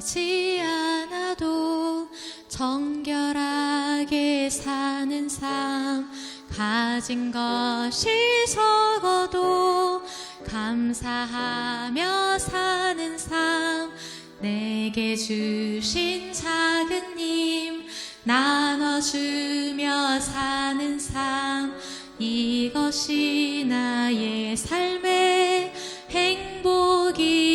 하지 않아도 정결하게 사는 삶, 가진 것이 적어도 감사하며 사는 삶, 내게 주신 작은 힘 나눠주며 사는 삶, 이것이 나의 삶의 행복이라오.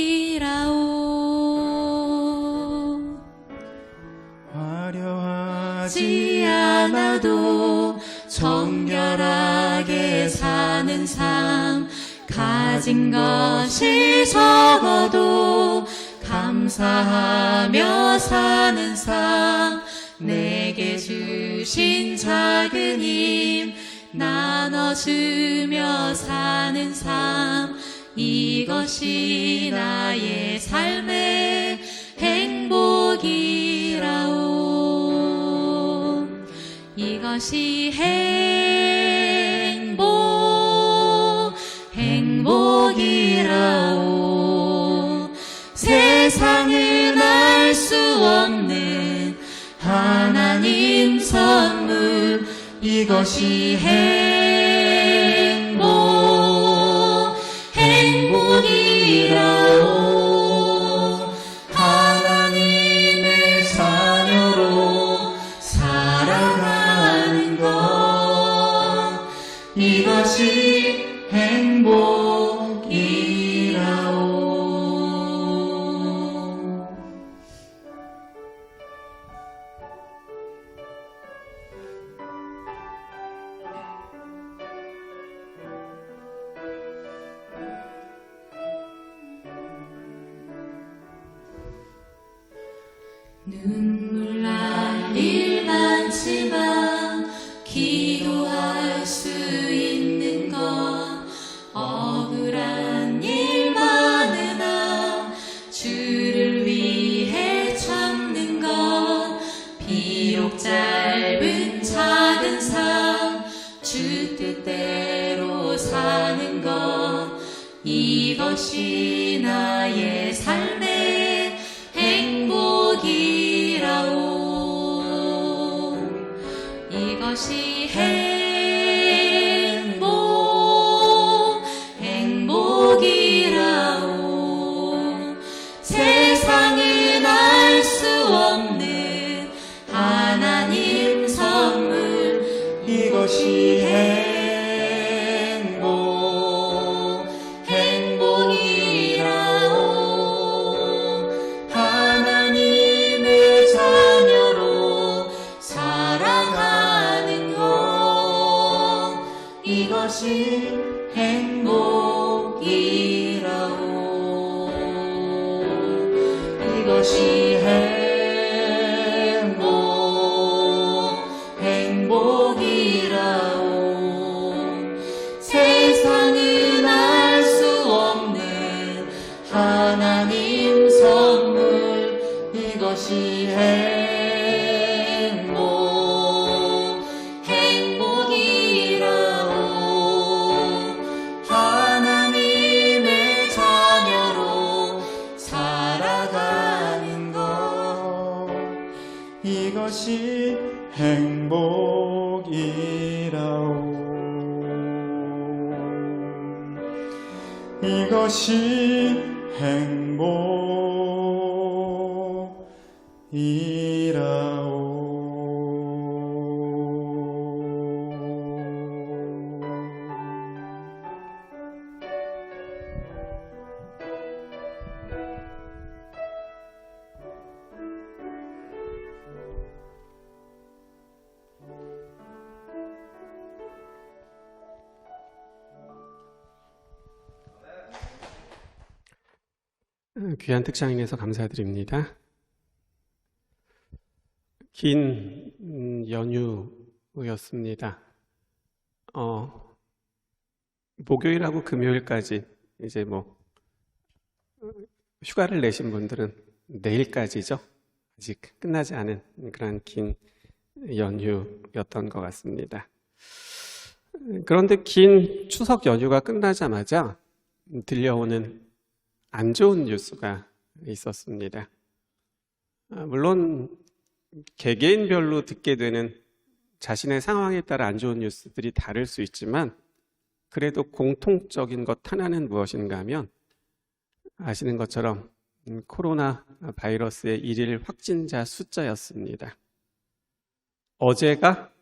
화려하지 않아도 정결하게 사는 삶, 가진 것이 적어도 감사하며 사는 삶, 내게 주신 작은 힘 나눠주며 사는 삶, 이것이 나의 삶의 행복이라오. 이것이 행복이라오. 세상은 알 수 없는 하나님 선물, 이것이 행복이라오. 하나님의 자녀로 살아가는 것, 이것이 행복이라오. 눈물 날 일 많지만 기도할 수 있는 것, 억울한 일 많으나 주를 위해 참는 것, 비록 짧은 작은 삶 주 뜻대로 사는 것, 이것이 나의 삶의 행복이라오. 이것이 행복이라오. 세상은 알 수 없는 하나님 선물, 이것이 행복이라오. 하나님의 자녀로 살아가는 것, 이것이 행복이라오. 이것이 행복이라오. 세상은 알 수 없는 하나님 선물, 이것이 행복이라오. 하나님의 자녀로 살아가는 것, 이것이 행복이라오. 이것이 행복이라오. 귀한 특장인에서 감사드립니다. 긴 연휴였습니다. 목요일하고 금요일까지 이제 휴가를 내신 분들은 내일까지죠. 아직 끝나지 않은 그런 긴 연휴였던 것 같습니다. 그런데 긴 추석 연휴가 끝나자마자 들려오는 안 좋은 뉴스가 있었습니다. 물론 개개인별로 듣게 되는 자신의 상황에 따라 안 좋은 뉴스들이 다를 수 있지만 그래도 공통적인 것 하나는 무엇인가 하면 아시는 것처럼 코로나 바이러스의 일일 확진자 숫자였습니다. 어제가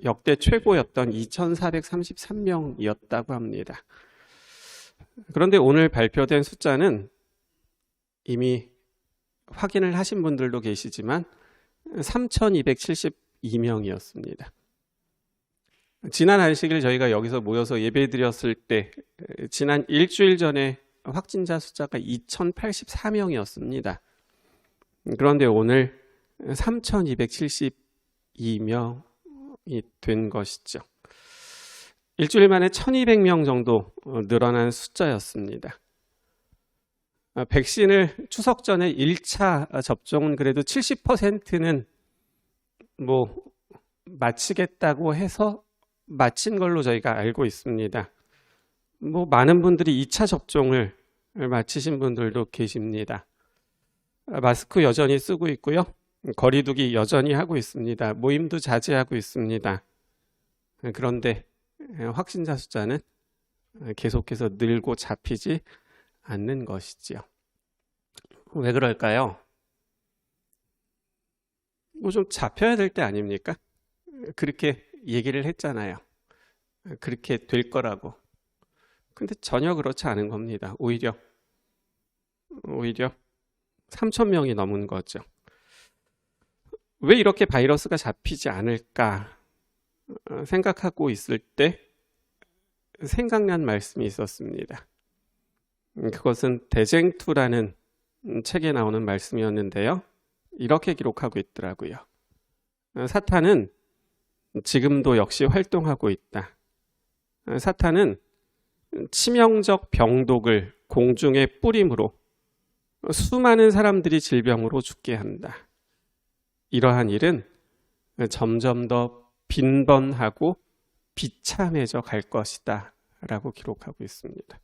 역대 최고였던 2,433명이었다고 합니다. 그런데 오늘 발표된 숫자는 이미 확인을 하신 분들도 계시지만 3,272명이었습니다. 지난 안식일 저희가 여기서 모여서 예배드렸을 때 지난 일주일 전에 확진자 숫자가 2,084명이었습니다. 그런데 오늘 3,272명이 된 것이죠. 일주일 만에 1,200명 정도 늘어난 숫자였습니다. 백신을 추석 전에 1차 접종은 그래도 70%는 마치겠다고 해서 마친 걸로 저희가 알고 있습니다. 많은 분들이 2차 접종을 마치신 분들도 계십니다. 마스크 여전히 쓰고 있고요. 거리두기 여전히 하고 있습니다. 모임도 자제하고 있습니다. 그런데 확진자 숫자는 계속해서 늘고 잡히지 않는 것이지요. 왜 그럴까요? 좀 잡혀야 될 때 아닙니까? 그렇게 얘기를 했잖아요. 그렇게 될 거라고. 근데 전혀 그렇지 않은 겁니다. 오히려 3,000명이 넘은 거죠. 왜 이렇게 바이러스가 잡히지 않을까 생각하고 있을 때 생각난 말씀이 있었습니다. 그것은 대쟁투라는 책에 나오는 말씀이었는데요. 이렇게 기록하고 있더라고요. 사탄은 지금도 역시 활동하고 있다. 사탄은 치명적 병독을 공중에 뿌림으로 수많은 사람들이 질병으로 죽게 한다. 이러한 일은 점점 더 빈번하고 비참해져 갈 것이다 라고 기록하고 있습니다.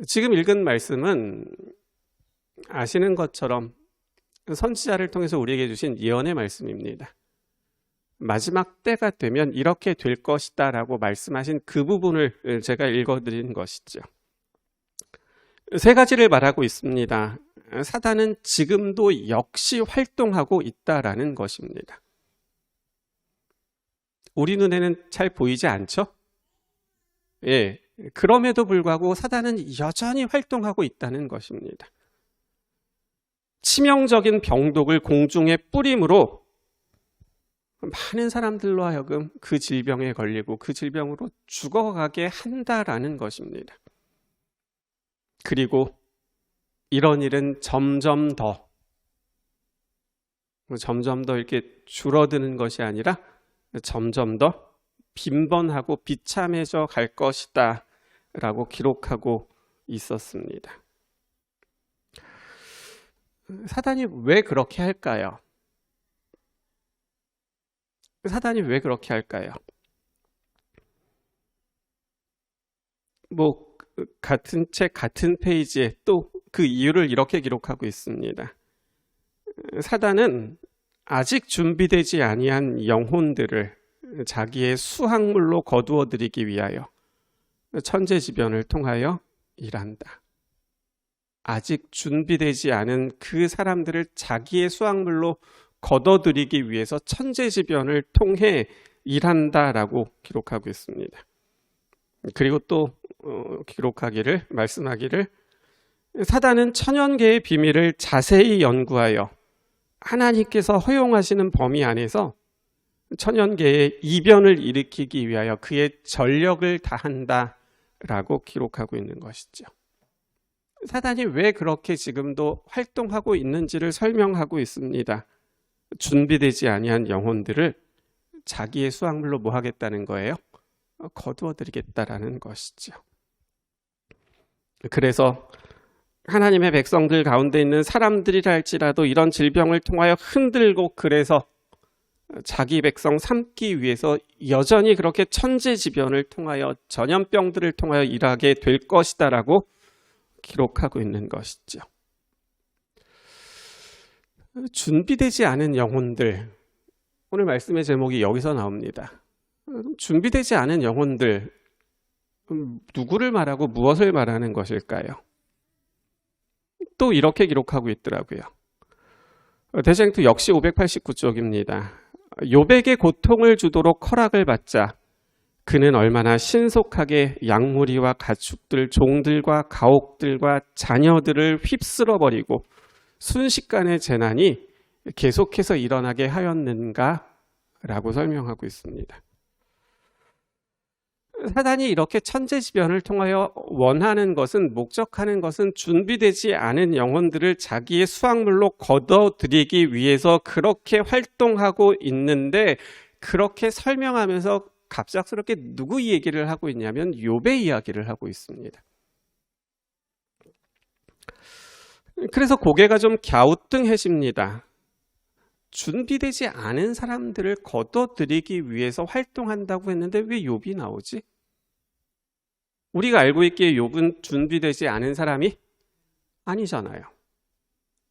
지금 읽은 말씀은 아시는 것처럼 선지자를 통해서 우리에게 주신 예언의 말씀입니다. 마지막 때가 되면 이렇게 될 것이다 라고 말씀하신 그 부분을 제가 읽어드린 것이죠. 세 가지를 말하고 있습니다. 사단은 지금도 역시 활동하고 있다라는 것입니다. 우리 눈에는 잘 보이지 않죠? 예, 그럼에도 불구하고 사단은 여전히 활동하고 있다는 것입니다. 치명적인 병독을 공중에 뿌림으로 많은 사람들로 하여금 그 질병에 걸리고 그 질병으로 죽어가게 한다라는 것입니다. 그리고 이런 일은 점점 더 이렇게 줄어드는 것이 아니라 점점 더 빈번하고 비참해져 갈 것이다 라고 기록하고 있었습니다. 사단이 왜 그렇게 할까요? 사단이 왜 그렇게 할까요? 같은 책, 같은 페이지에 또 그 이유를 이렇게 기록하고 있습니다. 사단은 아직 준비되지 아니한 영혼들을 자기의 수확물로 거두어 들이기 위하여 천재지변을 통하여 일한다. 아직 준비되지 않은 그 사람들을 자기의 수확물로 거둬들이기 위해서 천재지변을 통해 일한다라고 기록하고 있습니다. 그리고 또 말씀하기를 사단은 천연계의 비밀을 자세히 연구하여 하나님께서 허용하시는 범위 안에서 천연계의 이변을 일으키기 위하여 그의 전력을 다한다라고 기록하고 있는 것이죠. 사단이 왜 그렇게 지금도 활동하고 있는지를 설명하고 있습니다. 준비되지 아니한 영혼들을 자기의 수확물로 뭐 하겠다는 거예요? 거두어드리겠다라는 것이죠. 그래서 하나님의 백성들 가운데 있는 사람들이라 할지라도 이런 질병을 통하여 흔들고 그래서 자기 백성 삼기 위해서 여전히 그렇게 천재지변을 통하여 전염병들을 통하여 일하게 될 것이다라고 기록하고 있는 것이죠. 준비되지 않은 영혼들. 오늘 말씀의 제목이 여기서 나옵니다. 준비되지 않은 영혼들. 누구를 말하고 무엇을 말하는 것일까요? 또 이렇게 기록하고 있더라고요. 대쟁투 역시 589쪽입니다. 욥에게 고통을 주도록 허락을 받자 그는 얼마나 신속하게 양무리와 가축들, 종들과 가옥들과 자녀들을 휩쓸어 버리고 순식간에 재난이 계속해서 일어나게 하였는가? 라고 설명하고 있습니다. 사단이 이렇게 천재지변을 통하여 원하는 것은, 목적하는 것은 준비되지 않은 영혼들을 자기의 수확물로 걷어들이기 위해서 그렇게 활동하고 있는데, 그렇게 설명하면서 갑작스럽게 누구 얘기를 하고 있냐면 욥의 이야기를 하고 있습니다. 그래서 고개가 좀 갸우뚱해집니다. 준비되지 않은 사람들을 걷어들이기 위해서 활동한다고 했는데 왜 욥이 나오지? 우리가 알고 있기에 욥은 준비되지 않은 사람이 아니잖아요.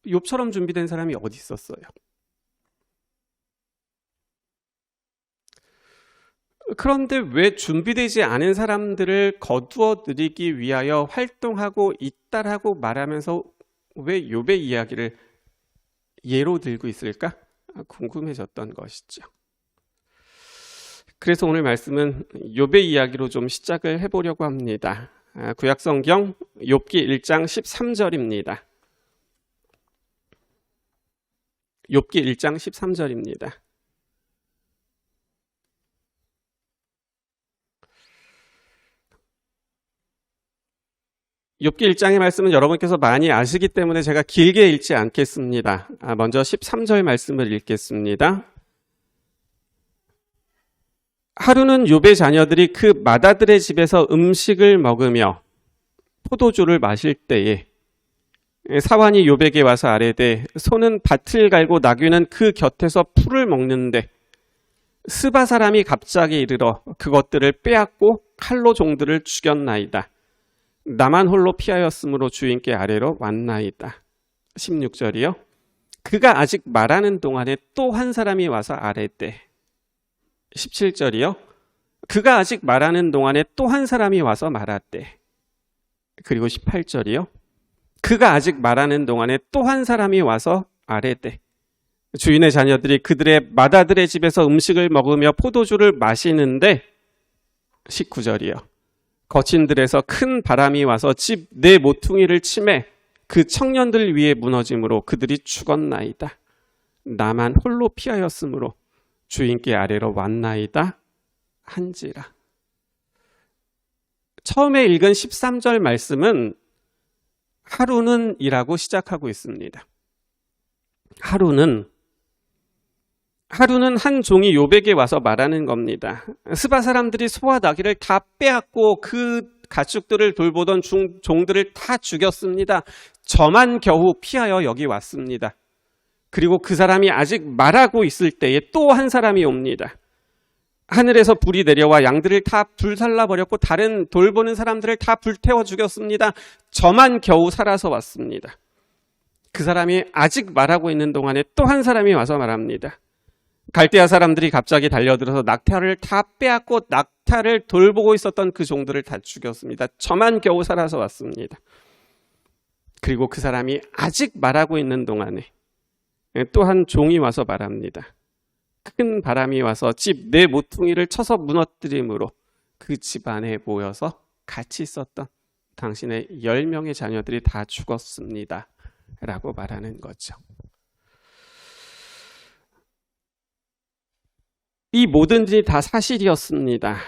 욥처럼 준비된 사람이 어디 있었어요? 그런데 왜 준비되지 않은 사람들을 거두어들이기 위하여 활동하고 있다라고 말하면서 왜 욥의 이야기를 예로 들고 있을까? 궁금해졌던 것이죠. 그래서 오늘 말씀은 욥의 이야기로 좀 시작을 해보려고 합니다. 구약성경 욥기 1장 13절입니다. 욥기 1장 13절입니다. 욥기 1장의 말씀은 여러분께서 많이 아시기 때문에 제가 길게 읽지 않겠습니다. 먼저 13절 말씀을 읽겠습니다. 하루는 욥의 자녀들이 그 맏아들의 집에서 음식을 먹으며 포도주를 마실 때에 사환이 욥에게 와서 아뢰되 소는 밭을 갈고 나귀는 그 곁에서 풀을 먹는데 스바 사람이 갑자기 이르러 그것들을 빼앗고 칼로 종들을 죽였나이다. 나만 홀로 피하였으므로 주인께 아뢰러 왔나이다. 16절이요. 그가 아직 말하는 동안에 또 한 사람이 와서 아뢰되 17절이요. 그가 아직 말하는 동안에 또 한 사람이 와서 말하되 그리고 18절이요. 그가 아직 말하는 동안에 또 한 사람이 와서 아뢰되 주인의 자녀들이 그들의 맏아들의 집에서 음식을 먹으며 포도주를 마시는데 19절이요. 거친들에서 큰 바람이 와서 집 내 모퉁이를 치매 그 청년들 위에 무너짐으로 그들이 죽었나이다. 나만 홀로 피하였으므로 주인께 아뢰러 왔나이다 한지라. 처음에 읽은 13절 말씀은 하루는 이라고 시작하고 있습니다. 하루는 한 종이 욥에게 와서 말하는 겁니다. 스바 사람들이 소와 나귀를 다 빼앗고 그 가축들을 돌보던 종들을 다 죽였습니다. 저만 겨우 피하여 여기 왔습니다. 그리고 그 사람이 아직 말하고 있을 때에 또 한 사람이 옵니다. 하늘에서 불이 내려와 양들을 다 불살라버렸고 다른 돌보는 사람들을 다 불태워 죽였습니다. 저만 겨우 살아서 왔습니다. 그 사람이 아직 말하고 있는 동안에 또 한 사람이 와서 말합니다. 갈대아 사람들이 갑자기 달려들어서 낙타를 다 빼앗고 낙타를 돌보고 있었던 그 종들을 다 죽였습니다. 저만 겨우 살아서 왔습니다. 그리고 그 사람이 아직 말하고 있는 동안에 또 한 종이 와서 말합니다. 큰 바람이 와서 집 내 모퉁이를 쳐서 무너뜨림으로 그 집 안에 모여서 같이 있었던 당신의 10명의 자녀들이 다 죽었습니다. 라고 말하는 거죠. 이 모든 일이 다 사실이었습니다.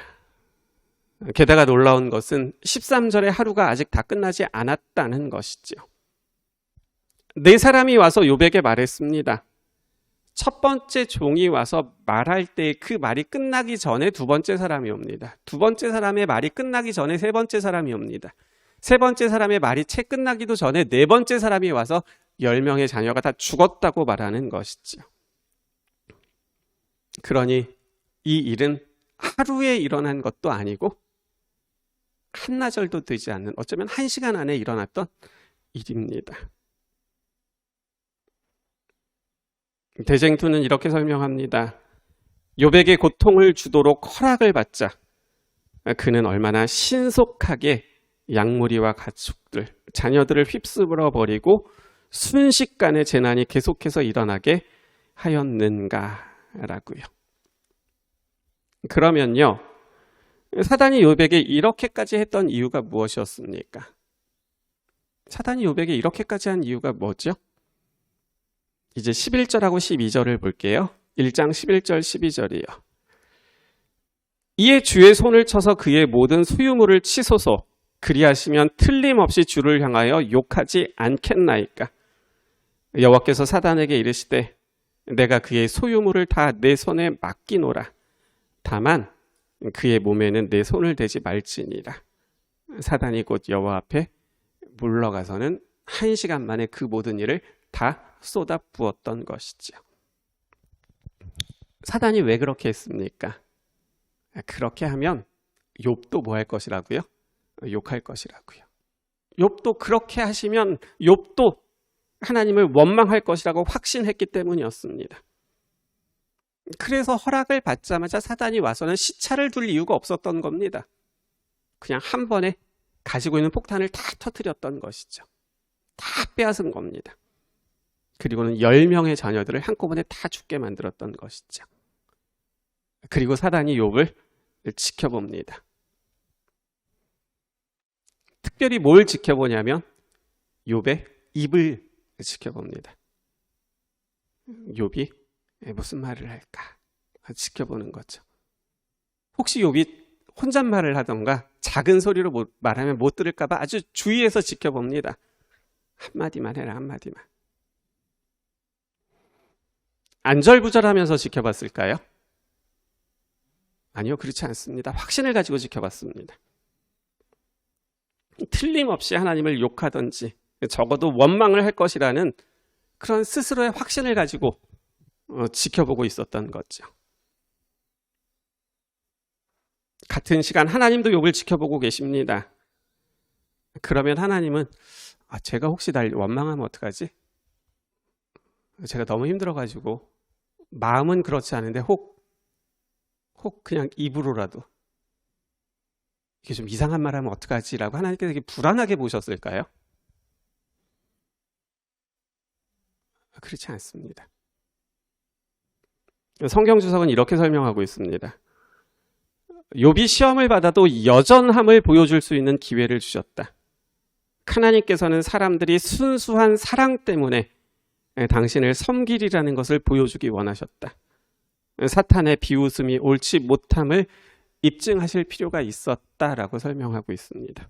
게다가 놀라운 것은 13절의 하루가 아직 다 끝나지 않았다는 것이죠. 네 사람이 와서 욥에게 말했습니다. 첫 번째 종이 와서 말할 때 그 말이 끝나기 전에 두 번째 사람이 옵니다. 두 번째 사람의 말이 끝나기 전에 세 번째 사람이 옵니다. 세 번째 사람의 말이 채 끝나기도 전에 네 번째 사람이 와서 10명의 자녀가 다 죽었다고 말하는 것이죠. 그러니 이 일은 하루에 일어난 것도 아니고 한나절도 되지 않는, 어쩌면 1시간 안에 일어났던 일입니다. 대쟁투는 이렇게 설명합니다. 욥에게 고통을 주도록 허락을 받자 그는 얼마나 신속하게 양무리와 가축들, 자녀들을 휩쓸어 버리고 순식간에 재난이 계속해서 일어나게 하였는가라고요. 그러면요, 사단이 욥에게 이렇게까지 했던 이유가 무엇이었습니까? 사단이 욥에게 이렇게까지 한 이유가 뭐죠? 이제 11절하고 12절을 볼게요. 1장 11절 12절이요. 이에 주의 손을 쳐서 그의 모든 소유물을 치소서. 그리하시면 틀림없이 주를 향하여 욕하지 않겠나이까. 여호와께서 사단에게 이르시되 내가 그의 소유물을 다 내 손에 맡기노라. 다만 그의 몸에는 내 손을 대지 말지니라. 사단이 곧 여호와 앞에 물러가서는 1시간 만에 그 모든 일을 다 쏟아 부었던 것이죠. 사단이 왜 그렇게 했습니까? 그렇게 하면 욥도 뭐 할 것이라고요? 욕할 것이라고요. 욥도 그렇게 하시면 욥도 하나님을 원망할 것이라고 확신했기 때문이었습니다. 그래서 허락을 받자마자 사단이 와서는 시차를 둘 이유가 없었던 겁니다. 그냥 한 번에 가지고 있는 폭탄을 다 터뜨렸던 것이죠. 다 빼앗은 겁니다. 그리고는 10명의 자녀들을 한꺼번에 다 죽게 만들었던 것이죠. 그리고 사단이 욥을 지켜봅니다. 특별히 뭘 지켜보냐면 욥의 입을 지켜봅니다. 욥이 무슨 말을 할까 지켜보는 거죠. 혹시 욥이 혼잣말을 하던가 작은 소리로 말하면 못 들을까 봐 아주 주의해서 지켜봅니다. 한마디만 해라, 한마디만. 안절부절하면서 지켜봤을까요? 아니요, 그렇지 않습니다. 확신을 가지고 지켜봤습니다. 틀림없이 하나님을 욕하든지 적어도 원망을 할 것이라는 그런 스스로의 확신을 가지고 지켜보고 있었던 거죠. 같은 시간 하나님도 욥을 지켜보고 계십니다. 그러면 하나님은 제가 혹시 날 원망하면 어떡하지? 제가 너무 힘들어가지고 마음은 그렇지 않은데 혹 그냥 입으로라도 이게 좀 이상한 말 하면 어떡하지라고 하나님께서 되게 불안하게 보셨을까요? 그렇지 않습니다. 성경 주석은 이렇게 설명하고 있습니다. 욥이 시험을 받아도 여전함을 보여줄 수 있는 기회를 주셨다. 하나님께서는 사람들이 순수한 사랑 때문에 당신을 섬기리라는 것을 보여주기 원하셨다. 사탄의 비웃음이 옳지 못함을 입증하실 필요가 있었다라고 설명하고 있습니다.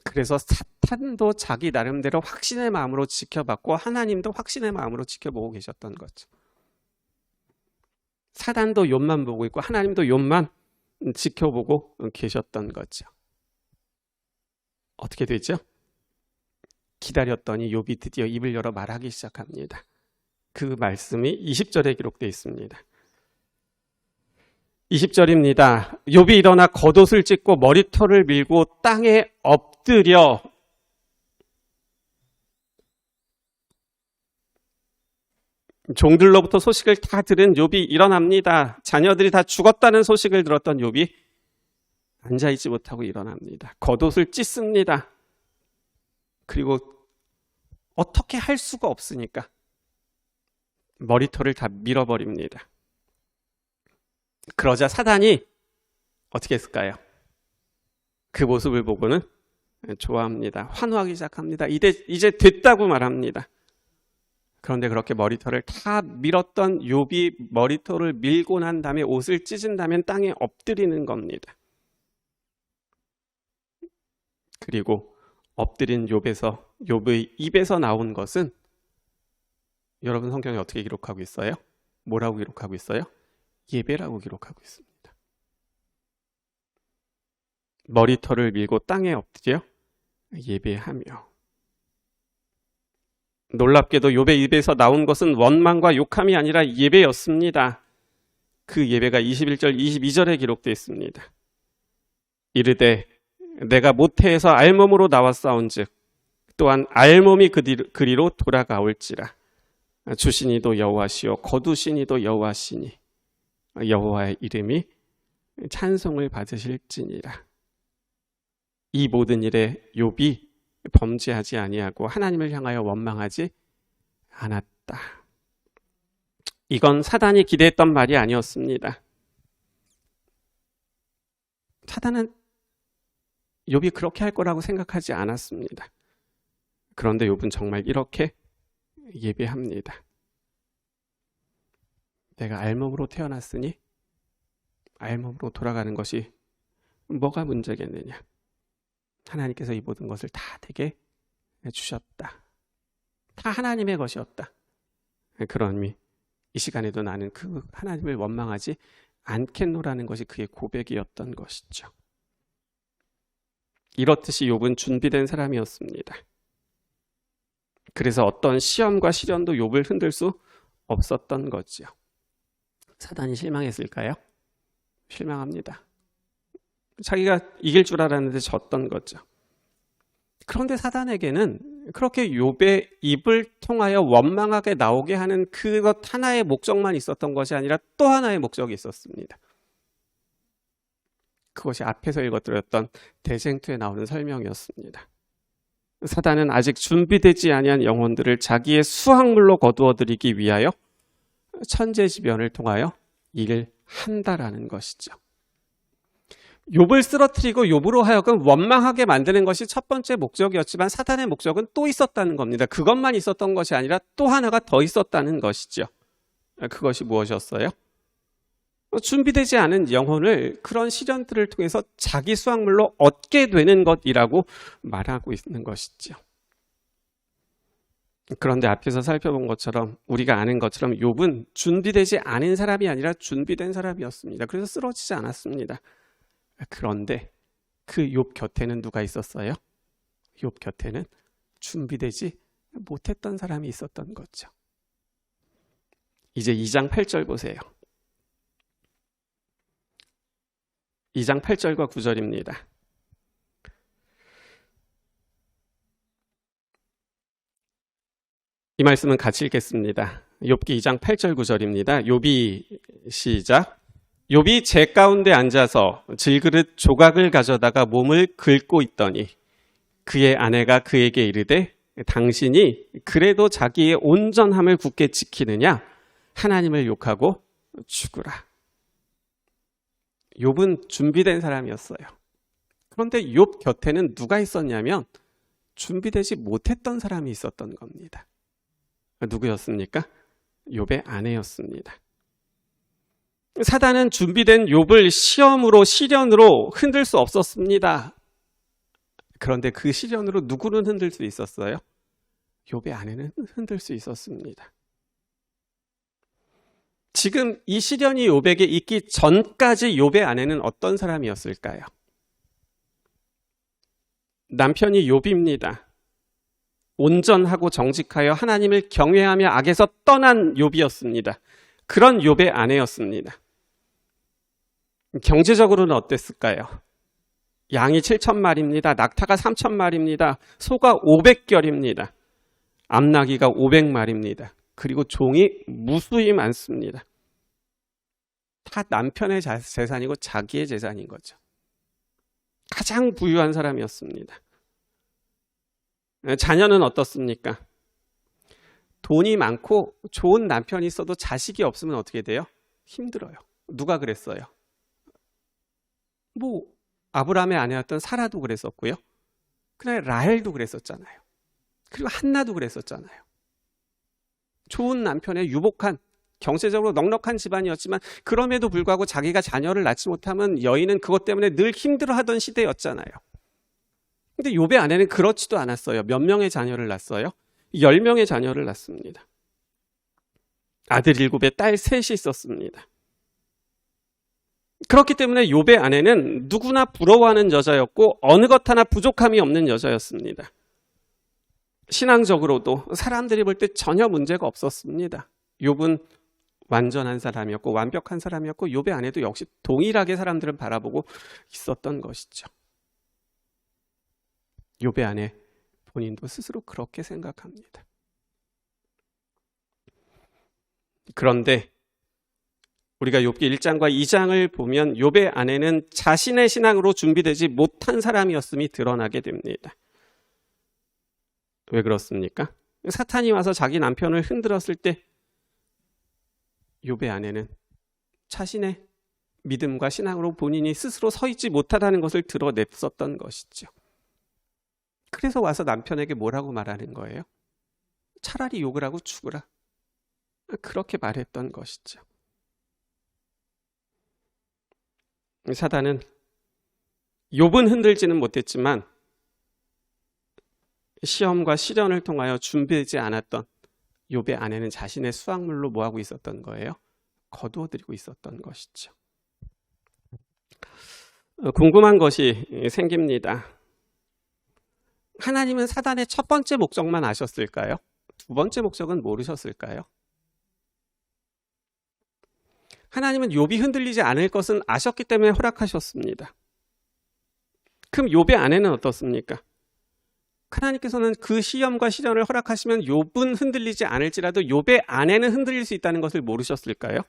그래서 사탄도 자기 나름대로 확신의 마음으로 지켜봤고 하나님도 확신의 마음으로 지켜보고 계셨던 거죠. 사단도 욥만 보고 있고 하나님도 욥만 지켜보고 계셨던 거죠. 어떻게 되죠? 기다렸더니 욥이 드디어 입을 열어 말하기 시작합니다. 그 말씀이 20절에 기록되어 있습니다. 20절입니다. 욥이 일어나 겉옷을 찢고 머리털을 밀고 땅에 엎드려 종들로부터 소식을 다 들은 욥이 일어납니다. 자녀들이 다 죽었다는 소식을 들었던 욥이 앉아있지 못하고 일어납니다. 겉옷을 찢습니다. 그리고 어떻게 할 수가 없으니까 머리털을 다 밀어버립니다. 그러자 사단이 어떻게 했을까요? 그 모습을 보고는 좋아합니다. 환호하기 시작합니다. 이제 됐다고 말합니다. 그런데 그렇게 머리털을 다 밀었던 욥이 머리털을 밀고 난 다음에 옷을 찢은 다음에 땅에 엎드리는 겁니다. 그리고 엎드린 욥의 입에서 나온 것은 여러분 성경에 어떻게 기록하고 있어요? 뭐라고 기록하고 있어요? 예배라고 기록하고 있습니다. 머리털을 밀고 땅에 엎드려 예배하며. 놀랍게도 욥의 입에서 나온 것은 원망과 욕함이 아니라 예배였습니다. 그 예배가 21절, 22절에 기록되어 있습니다. 이르되 내가 모태에서 알몸으로 나왔사온즉 또한 알몸이 그리로 돌아가올지라. 주시니도 여호와시요 거두시니도 여호와시니 여호와의 이름이 찬송을 받으실지니라. 이 모든 일에 욥이 범죄하지 아니하고 하나님을 향하여 원망하지 않았다. 이건 사단이 기대했던 말이 아니었습니다. 사단은 욥이 그렇게 할 거라고 생각하지 않았습니다. 그런데 욥은 정말 이렇게 예배합니다. 내가 알몸으로 태어났으니 알몸으로 돌아가는 것이 뭐가 문제겠느냐. 하나님께서 이 모든 것을 다 내게 주셨다. 다 하나님의 것이었다. 그런 의미, 이 시간에도 나는 그 하나님을 원망하지 않겠노라는 것이 그의 고백이었던 것이죠. 이렇듯이 욥은 준비된 사람이었습니다. 그래서 어떤 시험과 시련도 욥을 흔들 수 없었던 거죠. 사단이 실망했을까요? 실망합니다. 자기가 이길 줄 알았는데 졌던 거죠. 그런데 사단에게는 그렇게 욥의 입을 통하여 원망하게 나오게 하는 그것 하나의 목적만 있었던 것이 아니라 또 하나의 목적이 있었습니다. 그것이 앞에서 읽어드렸던 대쟁투에 나오는 설명이었습니다. 사단은 아직 준비되지 아니한 영혼들을 자기의 수확물로 거두어들이기 위하여 천재지변을 통하여 일을 한다라는 것이죠. 욥을 쓰러뜨리고 욥으로 하여금 원망하게 만드는 것이 첫 번째 목적이었지만 사단의 목적은 또 있었다는 겁니다. 그것만 있었던 것이 아니라 또 하나가 더 있었다는 것이죠. 그것이 무엇이었어요? 준비되지 않은 영혼을 그런 시련들을 통해서 자기 수확물로 얻게 되는 것이라고 말하고 있는 것이죠. 그런데 앞에서 살펴본 것처럼 우리가 아는 것처럼 욥은 준비되지 않은 사람이 아니라 준비된 사람이었습니다. 그래서 쓰러지지 않았습니다. 그런데 그 욥 곁에는 누가 있었어요? 욥 곁에는 준비되지 못했던 사람이 있었던 거죠. 이제 2장 8절 보세요. 2장 8절과 9절입니다. 이 말씀은 같이 읽겠습니다. 욥기 2장 8절 9절입니다. 욥이 시작. 욥이 재 가운데 앉아서 질그릇 조각을 가져다가 몸을 긁고 있더니 그의 아내가 그에게 이르되 당신이 그래도 자기의 온전함을 굳게 지키느냐 하나님을 욕하고 죽으라. 욥은 준비된 사람이었어요. 그런데 욥 곁에는 누가 있었냐면 준비되지 못했던 사람이 있었던 겁니다. 누구였습니까? 욥의 아내였습니다. 사단은 준비된 욥을 시험으로 시련으로 흔들 수 없었습니다. 그런데 그 시련으로 누구는 흔들 수 있었어요? 욥의 아내는 흔들 수 있었습니다. 지금 이 시련이 욥에게 있기 전까지 욥의 아내는 어떤 사람이었을까요? 남편이 욥입니다. 온전하고 정직하여 하나님을 경외하며 악에서 떠난 욥이었습니다. 그런 욥의 아내였습니다. 경제적으로는 어땠을까요? 양이 7,000마리입니다. 낙타가 3,000마리입니다. 소가 500결입니다. 암나귀가 500마리입니다. 그리고 종이 무수히 많습니다. 다 남편의 재산이고 자기의 재산인 거죠. 가장 부유한 사람이었습니다. 자녀는 어떻습니까? 돈이 많고 좋은 남편이 있어도 자식이 없으면 어떻게 돼요? 힘들어요. 누가 그랬어요? 아브라함의 아내였던 사라도 그랬었고요. 그날 라헬도 그랬었잖아요. 그리고 한나도 그랬었잖아요. 좋은 남편의 유복한 경제적으로 넉넉한 집안이었지만 그럼에도 불구하고 자기가 자녀를 낳지 못하면 여인은 그것 때문에 늘 힘들어하던 시대였잖아요. 근데 욥의 아내는 그렇지도 않았어요. 몇 명의 자녀를 낳았어요? 10명의 자녀를 낳습니다. 아들 7에 딸 3이 있었습니다. 그렇기 때문에 욥의 아내는 누구나 부러워하는 여자였고 어느 것 하나 부족함이 없는 여자였습니다. 신앙적으로도 사람들이 볼 때 전혀 문제가 없었습니다. 욥은 완전한 사람이었고 완벽한 사람이었고 욥의 아내도 역시 동일하게 사람들은 바라보고 있었던 것이죠. 욥의 아내 본인도 스스로 그렇게 생각합니다. 그런데 우리가 욥기 1장과 2장을 보면 욥의 아내는 자신의 신앙으로 준비되지 못한 사람이었음이 드러나게 됩니다. 왜 그렇습니까? 사탄이 와서 자기 남편을 흔들었을 때 욥의 아내는 자신의 믿음과 신앙으로 본인이 스스로 서 있지 못하다는 것을 드러냈었던 것이죠. 그래서 와서 남편에게 뭐라고 말하는 거예요? 차라리 욕을 하고 죽으라. 그렇게 말했던 것이죠. 사단은 욥은 흔들지는 못했지만 시험과 시련을 통하여 준비되지 않았던 욥의 아내는 자신의 수확물로 뭐하고 있었던 거예요? 거두어들이고 있었던 것이죠. 궁금한 것이 생깁니다. 하나님은 사단의 첫 번째 목적만 아셨을까요? 두 번째 목적은 모르셨을까요? 하나님은 욥이 흔들리지 않을 것은 아셨기 때문에 허락하셨습니다. 그럼 욥의 아내는 어떻습니까? 하나님께서는 그 시험과 시련을 허락하시면 욥은 흔들리지 않을지라도 욥의 아내는 흔들릴 수 있다는 것을 모르셨을까요?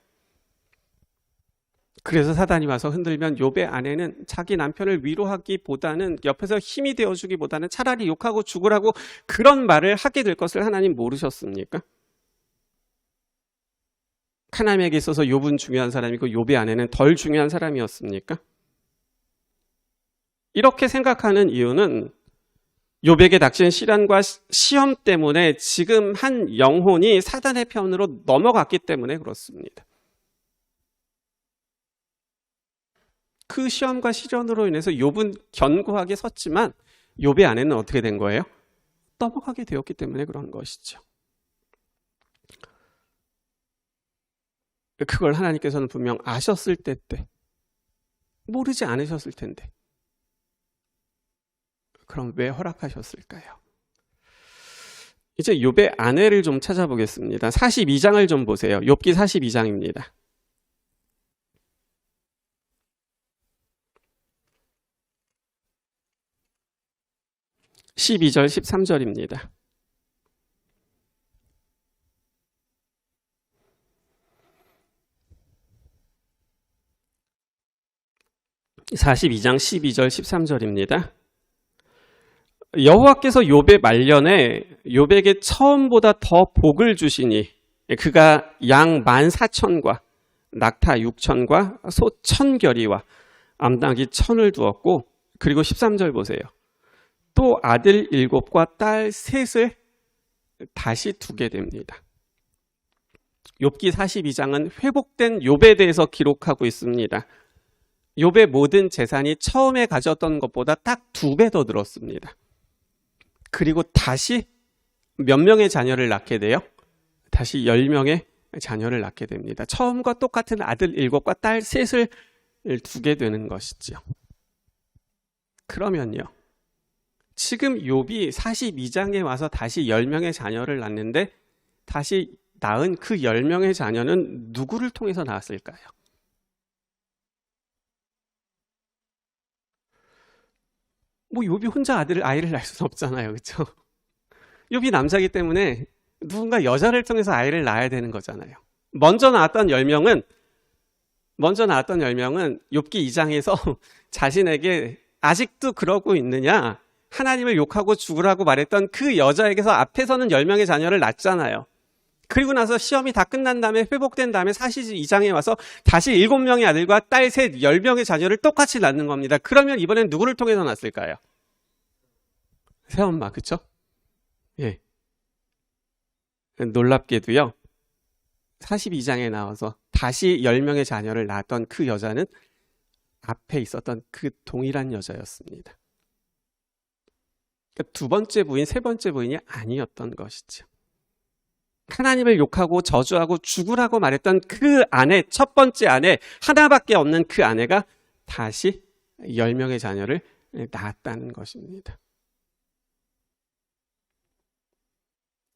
그래서 사단이 와서 흔들면 욥의 아내는 자기 남편을 위로하기보다는 옆에서 힘이 되어주기보다는 차라리 욕하고 죽으라고 그런 말을 하게 될 것을 하나님 모르셨습니까? 하나님에게 있어서 욥은 중요한 사람이고 욥의 아내는 덜 중요한 사람이었습니까? 이렇게 생각하는 이유는 욥에게 닥친 시련과 시험 때문에 지금 한 영혼이 사단의 편으로 넘어갔기 때문에 그렇습니다. 그 시험과 시련으로 인해서 욥은 견고하게 섰지만 욥의 아내는 어떻게 된 거예요? 넘어가게 되었기 때문에 그런 것이죠. 그걸 하나님께서는 분명 아셨을 때 모르지 않으셨을 텐데 그럼 왜 허락하셨을까요? 이제 욥의 아내를 좀 찾아보겠습니다. 42장을 좀 보세요. 욥기 42장입니다. 12절 13절입니다. (42장) 12절 13절입니다. 여호와께서 욥의 말년에 욥에게 처음보다 더 복을 주시니 그가 양 14,000과 낙타 6,000과 소 1,000결이와 암나귀 1,000을 두었고 그리고 13절 보세요. 또 아들 7과 딸 3을 다시 두게 됩니다. 욥기 42장은 회복된 욥에 대해서 기록하고 있습니다. 욥의 모든 재산이 처음에 가졌던 것보다 딱 2배 더 늘었습니다. 그리고 다시 몇 명의 자녀를 낳게 돼요? 다시 10명의 자녀를 낳게 됩니다. 처음과 똑같은 아들 7과 딸 3을 두게 되는 것이죠. 그러면요. 지금 욥이 42장에 와서 다시 10명의 자녀를 낳는데 다시 낳은 그 10명의 자녀는 누구를 통해서 낳았을까요? 뭐 욥이 혼자 아이를 낳을 수는 없잖아요. 그렇죠? 욥이 남자이기 때문에 누군가 여자를 통해서 아이를 낳아야 되는 거잖아요. 먼저 나왔던 10명은 욥기 2장에서 자신에게 아직도 그러고 있느냐? 하나님을 욕하고 죽으라고 말했던 그 여자에게서 앞에서는 10명의 자녀를 낳잖아요. 그리고 나서 시험이 다 끝난 다음에 회복된 다음에 42장에 와서 다시 7명의 아들과 딸 10명의 자녀를 똑같이 낳는 겁니다. 그러면 이번엔 누구를 통해서 낳았을까요? 새엄마, 그쵸? 예. 놀랍게도요. 42장에 나와서 다시 10명의 자녀를 낳았던 그 여자는 앞에 있었던 그 동일한 여자였습니다. 그러니까 두 번째 부인, 세 번째 부인이 아니었던 것이죠. 하나님을 욕하고 저주하고 죽으라고 말했던 그 아내, 첫 번째 아내, 하나밖에 없는 그 아내가 다시 10명의 자녀를 낳았다는 것입니다.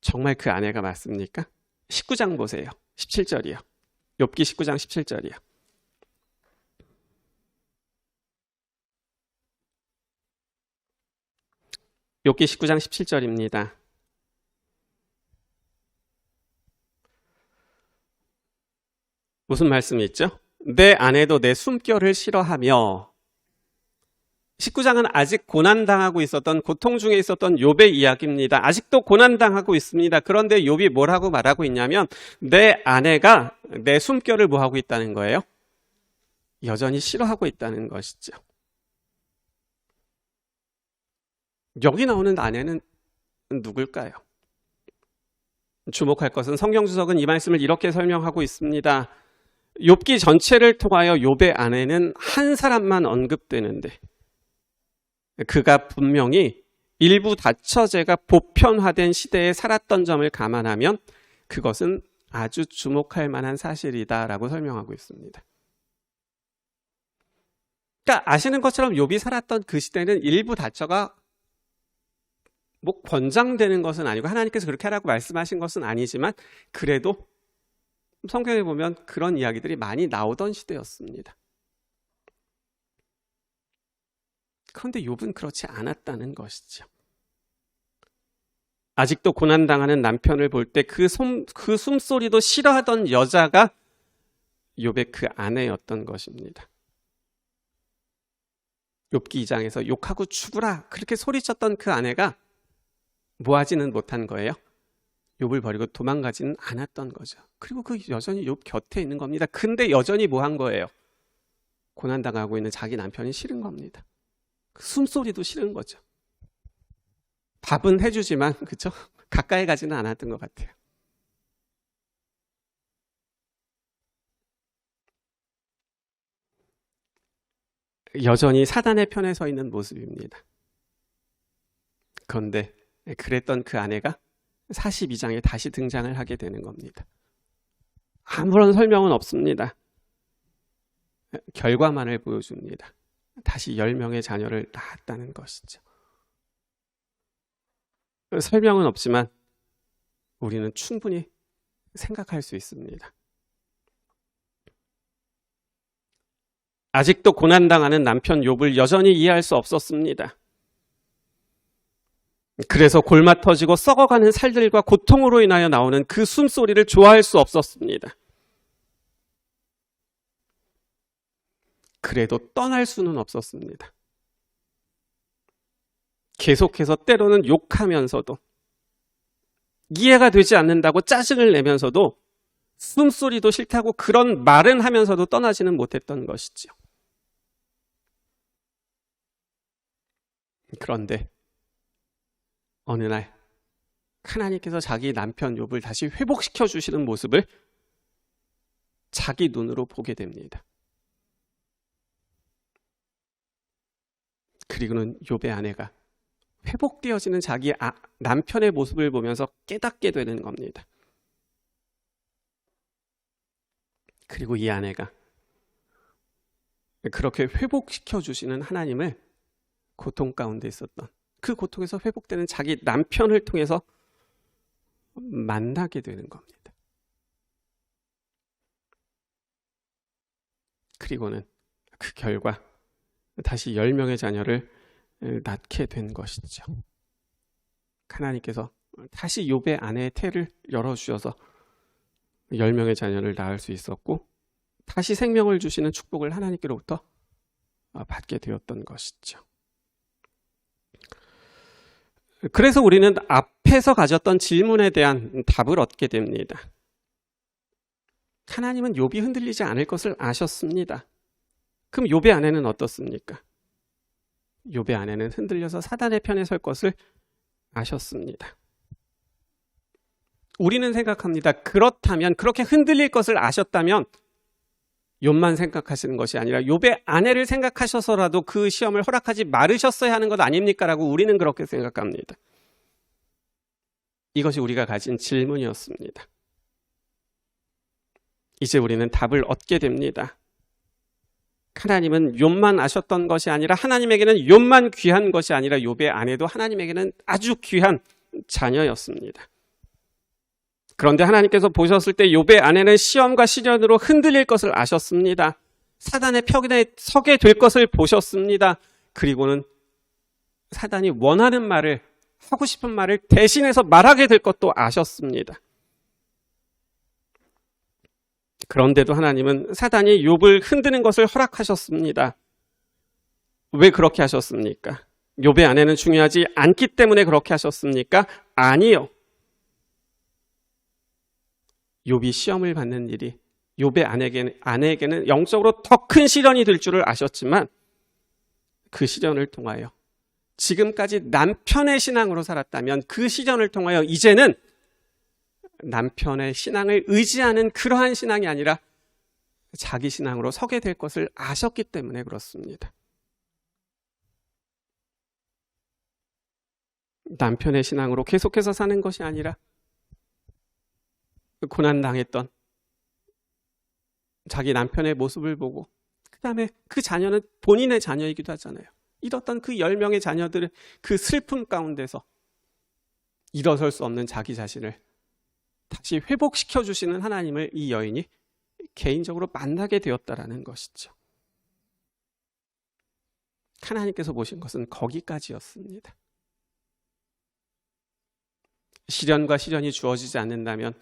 정말 그 아내가 맞습니까? 19장 보세요. 17절이요. 욥기 19장 17절이요. 욥기 19장 17절입니다. 무슨 말씀이 있죠? 내 아내도 내 숨결을 싫어하며. 19장은 아직 고난당하고 있었던, 고통 중에 있었던 욥의 이야기입니다. 아직도 고난당하고 있습니다. 그런데 욥이 뭐라고 말하고 있냐면 내 아내가 내 숨결을 뭐하고 있다는 거예요? 여전히 싫어하고 있다는 것이죠. 여기 나오는 아내는 누굴까요? 주목할 것은 성경 주석은 이 말씀을 이렇게 설명하고 있습니다. 욥기 전체를 통하여 욥의 아내는 한 사람만 언급되는데 그가 분명히 일부 다처제가 보편화된 시대에 살았던 점을 감안하면 그것은 아주 주목할 만한 사실이다라고 설명하고 있습니다. 그러니까 아시는 것처럼 욥이 살았던 그 시대는 일부 다처가 뭐 권장되는 것은 아니고 하나님께서 그렇게 하라고 말씀하신 것은 아니지만 그래도 성경에 보면 그런 이야기들이 많이 나오던 시대였습니다. 그런데 욥은 그렇지 않았다는 것이죠. 아직도 고난당하는 남편을 볼 때 그 숨소리도 싫어하던 여자가 욥의 그 아내였던 것입니다. 욥기 2장에서 욕하고 죽으라 그렇게 소리쳤던 그 아내가 뭐하지는 못한 거예요. 욥을 버리고 도망가지는 않았던 거죠. 그리고 그 여전히 욥 곁에 있는 겁니다. 근데 여전히 뭐한 거예요? 고난당하고 있는 자기 남편이 싫은 겁니다. 그 숨소리도 싫은 거죠. 밥은 해주지만 그렇죠? 가까이 가지는 않았던 것 같아요. 여전히 사단의 편에 서 있는 모습입니다. 그런데 그랬던 그 아내가 42장에 다시 등장을 하게 되는 겁니다. 아무런 설명은 없습니다. 결과만을 보여줍니다. 다시 10명의 자녀를 낳았다는 것이죠. 설명은 없지만 우리는 충분히 생각할 수 있습니다. 아직도 고난당하는 남편 욥을 여전히 이해할 수 없었습니다. 그래서 골마 터지고 썩어가는 살들과 고통으로 인하여 나오는 그 숨소리를 좋아할 수 없었습니다. 그래도 떠날 수는 없었습니다. 계속해서 때로는 욕하면서도 이해가 되지 않는다고 짜증을 내면서도 숨소리도 싫다고 그런 말은 하면서도 떠나지는 못했던 것이죠. 그런데 어느 날 하나님께서 자기 남편 욥을 다시 회복시켜 주시는 모습을 자기 눈으로 보게 됩니다. 그리고는 욥의 아내가 회복되어지는 자기 남편의 모습을 보면서 깨닫게 되는 겁니다. 그리고 이 아내가 그렇게 회복시켜 주시는 하나님을 고통 가운데 있었던 그 고통에서 회복되는 자기 남편을 통해서 만나게 되는 겁니다. 그리고는 그 결과 다시 10명의 자녀를 낳게 된 것이죠. 하나님께서 다시 욥의 아내의 태를 열어주셔서 10명의 자녀를 낳을 수 있었고 다시 생명을 주시는 축복을 하나님께로부터 받게 되었던 것이죠. 그래서 우리는 앞에서 가졌던 질문에 대한 답을 얻게 됩니다. 하나님은 욥이 흔들리지 않을 것을 아셨습니다. 그럼 욥의 아내는 어떻습니까? 욥의 아내는 흔들려서 사단의 편에 설 것을 아셨습니다. 우리는 생각합니다. 그렇다면 그렇게 흔들릴 것을 아셨다면 욥만 생각하시는 것이 아니라 욥의 아내를 생각하셔서라도 그 시험을 허락하지 말으셨어야 하는 것 아닙니까? 라고 우리는 그렇게 생각합니다. 이것이 우리가 가진 질문이었습니다. 이제 우리는 답을 얻게 됩니다. 하나님은 욥만 아셨던 것이 아니라 하나님에게는 욥만 귀한 것이 아니라 욥의 아내도 하나님에게는 아주 귀한 자녀였습니다. 그런데 하나님께서 보셨을 때 욥의 아내는 시험과 시련으로 흔들릴 것을 아셨습니다. 사단의 편에 서게 될 것을 보셨습니다. 그리고는 사단이 원하는 말을, 하고 싶은 말을 대신해서 말하게 될 것도 아셨습니다. 그런데도 하나님은 사단이 욥을 흔드는 것을 허락하셨습니다. 왜 그렇게 하셨습니까? 욥의 아내는 중요하지 않기 때문에 그렇게 하셨습니까? 아니요. 욥이 시험을 받는 일이 욥의 아내에게는 영적으로 더 큰 시련이 될 줄을 아셨지만 그 시련을 통하여 지금까지 남편의 신앙으로 살았다면 그 시련을 통하여 이제는 남편의 신앙을 의지하는 그러한 신앙이 아니라 자기 신앙으로 서게 될 것을 아셨기 때문에 그렇습니다. 남편의 신앙으로 계속해서 사는 것이 아니라 고난당했던 자기 남편의 모습을 보고 그 다음에 그 자녀는 본인의 자녀이기도 하잖아요. 잃었던 그 10명의 자녀들의 그 슬픔 가운데서 일어설 수 없는 자기 자신을 다시 회복시켜 주시는 하나님을 이 여인이 개인적으로 만나게 되었다라는 것이죠. 하나님께서 보신 것은 거기까지였습니다. 시련과 시련이 주어지지 않는다면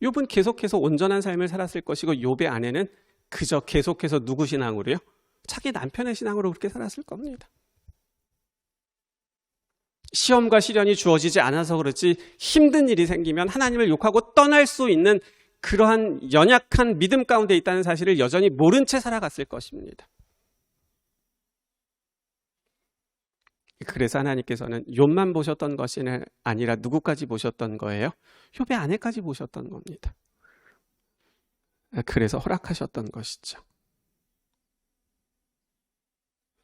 욥은 계속해서 온전한 삶을 살았을 것이고 욥의 아내는 그저 계속해서 누구 신앙으로요? 자기 남편의 신앙으로 그렇게 살았을 겁니다. 시험과 시련이 주어지지 않아서 그렇지 힘든 일이 생기면 하나님을 욕하고 떠날 수 있는 그러한 연약한 믿음 가운데 있다는 사실을 여전히 모른 채 살아갔을 것입니다. 그래서 하나님께서는 욥만 보셨던 것이 아니라 누구까지 보셨던 거예요? 욥의 아내까지 보셨던 겁니다. 그래서 허락하셨던 것이죠.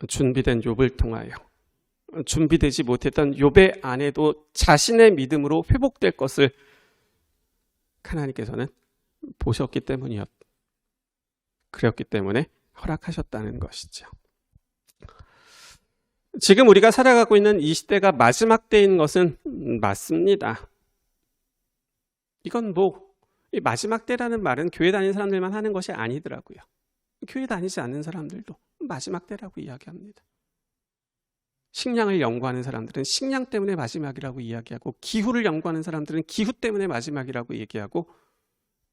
준비된 욥을 통하여 준비되지 못했던 욥의 아내도 자신의 믿음으로 회복될 것을 하나님께서는 보셨기 그랬기 때문에 허락하셨다는 것이죠. 지금 우리가 살아가고 있는 이 시대가 마지막 때인 것은 맞습니다. 이건 이 마지막 때라는 말은 교회 다니는 사람들만 하는 것이 아니더라고요. 교회 다니지 않는 사람들도 마지막 때라고 이야기합니다. 식량을 연구하는 사람들은 식량 때문에 마지막이라고 이야기하고 기후를 연구하는 사람들은 기후 때문에 마지막이라고 얘기하고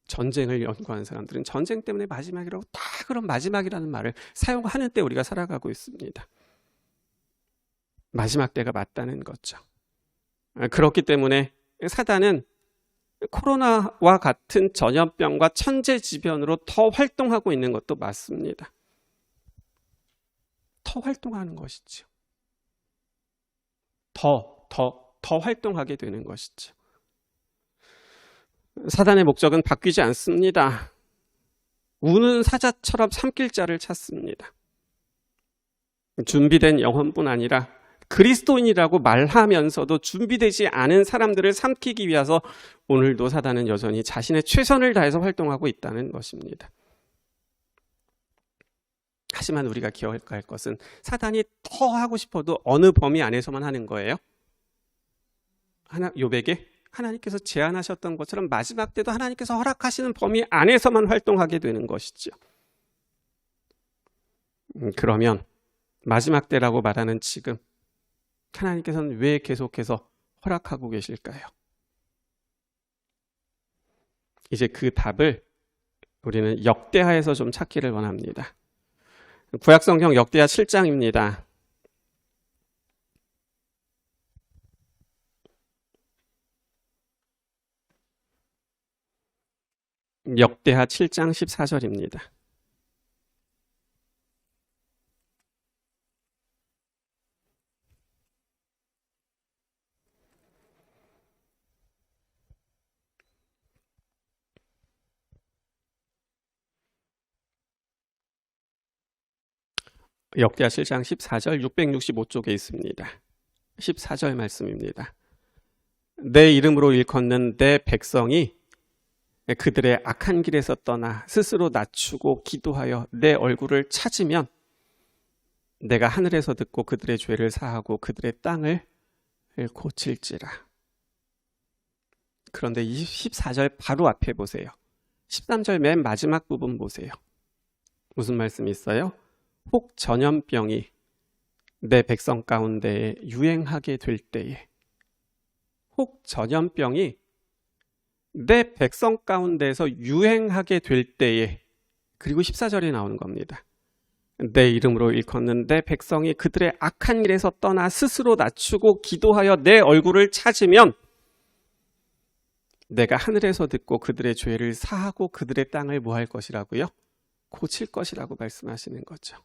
전쟁을 연구하는 사람들은 전쟁 때문에 마지막이라고 다 그런 마지막이라는 말을 사용하는 때 우리가 살아가고 있습니다. 마지막 때가 맞다는 거죠. 그렇기 때문에 사단은 코로나와 같은 전염병과 천재지변으로 더 활동하고 있는 것도 맞습니다. 더 활동하는 것이죠. 더 활동하게 되는 것이죠. 사단의 목적은 바뀌지 않습니다. 우는 사자처럼 삼킬 자를 찾습니다. 준비된 영혼뿐 아니라 그리스도인이라고 말하면서도 준비되지 않은 사람들을 삼키기 위해서 오늘도 사단은 여전히 자신의 최선을 다해서 활동하고 있다는 것입니다. 하지만 우리가 기억해야 할 것은 사단이 더 하고 싶어도 어느 범위 안에서만 하는 거예요. 욥에게 하나님께서 제안하셨던 것처럼 마지막 때도 하나님께서 허락하시는 범위 안에서만 활동하게 되는 것이죠. 그러면 마지막 때라고 말하는 지금 하나님께서는 왜 계속해서 허락하고 계실까요? 이제 그 답을 우리는 역대하에서 좀 찾기를 원합니다. 구약성경 역대하 7장입니다. 역대하 7장 14절입니다. 역대하 7장 14절 665쪽에 있습니다. 14절 말씀입니다. 내 이름으로 일컫는 내 백성이 그들의 악한 길에서 떠나 스스로 낮추고 기도하여 내 얼굴을 찾으면 내가 하늘에서 듣고 그들의 죄를 사하고 그들의 땅을 고칠지라. 그런데 14절 바로 앞에 보세요. 13절 맨 마지막 부분 보세요. 무슨 말씀이 있어요? 혹 전염병이 내 백성 가운데 유행하게 될 때에, 혹 전염병이 내 백성 가운데서 유행하게 될 때에, 그리고 14절에 나오는 겁니다. 내 이름으로 일컫는 내 백성이 그들의 악한 길에서 떠나 스스로 낮추고 기도하여 내 얼굴을 찾으면 내가 하늘에서 듣고 그들의 죄를 사하고 그들의 땅을 뭐 할 것이라고요? 고칠 것이라고 말씀하시는 거죠.